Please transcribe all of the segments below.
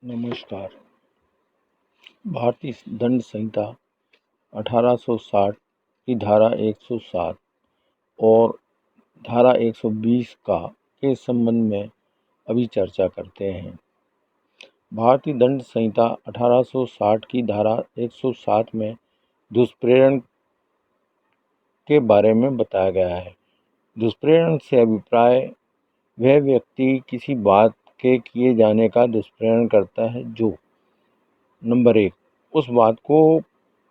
नमस्कार। भारतीय दंड संहिता 1860 की धारा 107 और धारा 120 के संबंध में अभी चर्चा करते हैं। भारतीय दंड संहिता 1860 की धारा 107 में दुष्प्रेरण के बारे में बताया गया है। दुष्प्रेरण से अभिप्राय वह व्यक्ति किसी बात के किए जाने का दुष्प्रेरण करता है जो नंबर 1 उस बात को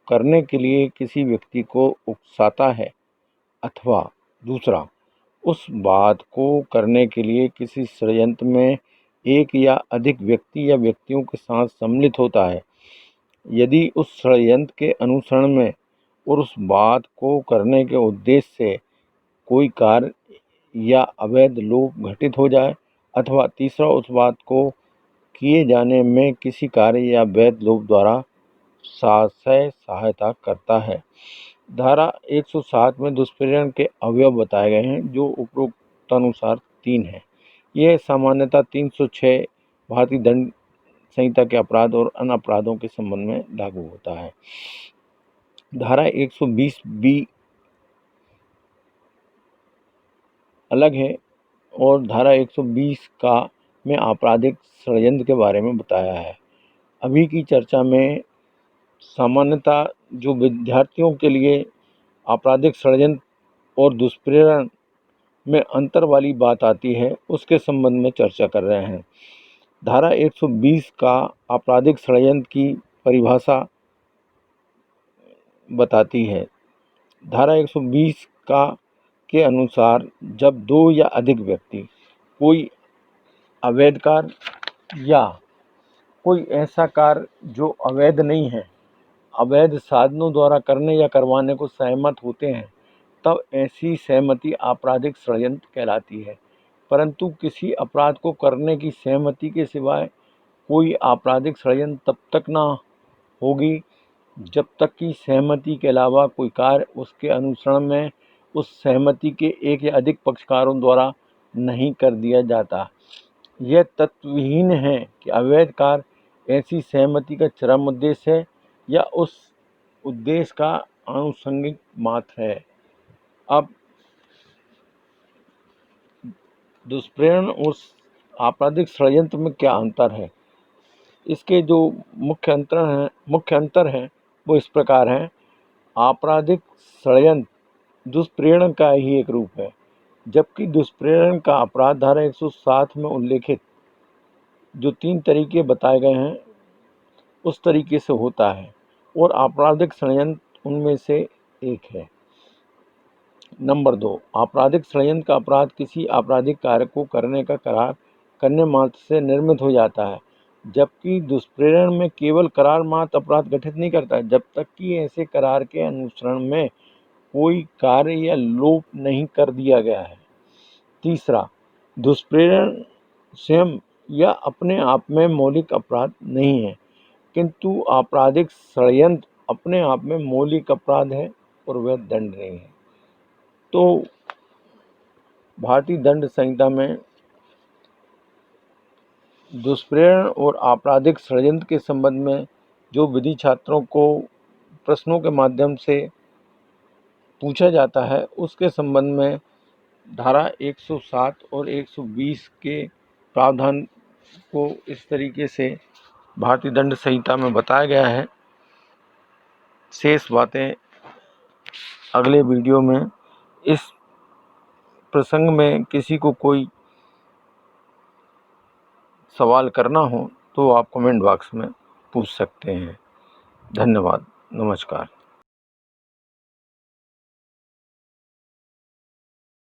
करने के लिए किसी व्यक्ति को उकसाता है, अथवा दूसरा उस बात को करने के लिए किसी षड्यंत्र में एक या अधिक व्यक्ति या व्यक्तियों के साथ सम्मिलित होता है। यदि उस षड्यंत्र के अनुसरण में और उस बात को करने के उद्देश्य से कोई कार्य या अवैध लोभ घटित हो जाए, अथवा तीसरा उस बात को किए जाने में किसी कार्य या वैध लोभ द्वारा सहायता करता है। धारा 107 में दुष्प्रेरण के अवयव बताए गए हैं, जो उपरोक्त अनुसार 3 हैं। यह सामान्यतः 306 भारतीय दंड संहिता के अपराध और अन्य अपराधों के संबंध में लागू होता है। धारा 120 बी अलग है और धारा 120 में आपराधिक षड्यंत्र के बारे में बताया है। अभी की चर्चा में सामान्यतः जो विद्यार्थियों के लिए आपराधिक षड्यंत्र और दुष्प्रेरण में अंतर वाली बात आती है, उसके संबंध में चर्चा कर रहे हैं। धारा 120 आपराधिक षड्यंत्र की परिभाषा बताती है। धारा 120 के अनुसार जब 2 या अधिक व्यक्ति कोई अवैध कार्य या कोई ऐसा कार्य जो अवैध नहीं है, अवैध साधनों द्वारा करने या करवाने को सहमत होते हैं, तब ऐसी सहमति आपराधिक षड्यंत्र कहलाती है। परंतु किसी अपराध को करने की सहमति के सिवाय कोई आपराधिक षड्यंत्र तब तक ना होगी जब तक कि सहमति के अलावा कोई कार्य उसके अनुसरण में उस सहमति के एक या अधिक पक्षकारों द्वारा नहीं कर दिया जाता। यह तत्वहीन है कि अवैध कार्य ऐसी सहमति का चरम उद्देश्य है या उस उद्देश्य का आनुषंगिक मात्र है। अब दुष्प्रेरण और आपराधिक षड्यंत्र में क्या अंतर है? इसके जो मुख्य अंतर हैं वो इस प्रकार हैं। आपराधिक षड्यंत्र दुष्प्रेरण का ही एक रूप है, जबकि दुष्प्रेरण का अपराध धारा 107 में उल्लेखित जो 3 तरीके बताए गए हैं उस तरीके से होता है, और आपराधिक षड्यंत्र उनमें से एक है। नंबर 2, आपराधिक षड्यंत्र का अपराध किसी आपराधिक कार्य को करने का करार करने मात्र से निर्मित हो जाता है, जबकि दुष्प्रेरण में केवल करार मात्र अपराध गठित नहीं करता है, जब तक कि ऐसे करार के अनुसरण में कोई कार्य या लोभ नहीं कर दिया गया है। तीसरा, दुष्प्रेरण स्वयं या अपने आप में मौलिक अपराध नहीं है, किंतु आपराधिक षड्यंत्र अपने आप में मौलिक अपराध है और वह दंड नहीं है। तो भारतीय दंड संहिता में दुष्प्रेरण और आपराधिक षड्यंत्र के संबंध में जो विधि छात्रों को प्रश्नों के माध्यम से पूछा जाता है, उसके संबंध में धारा 107 और 120 के प्रावधान को इस तरीके से भारतीय दंड संहिता में बताया गया है। शेष बातें अगले वीडियो में। इस प्रसंग में किसी को कोई सवाल करना हो तो आप कमेंट बॉक्स में पूछ सकते हैं। धन्यवाद। नमस्कार।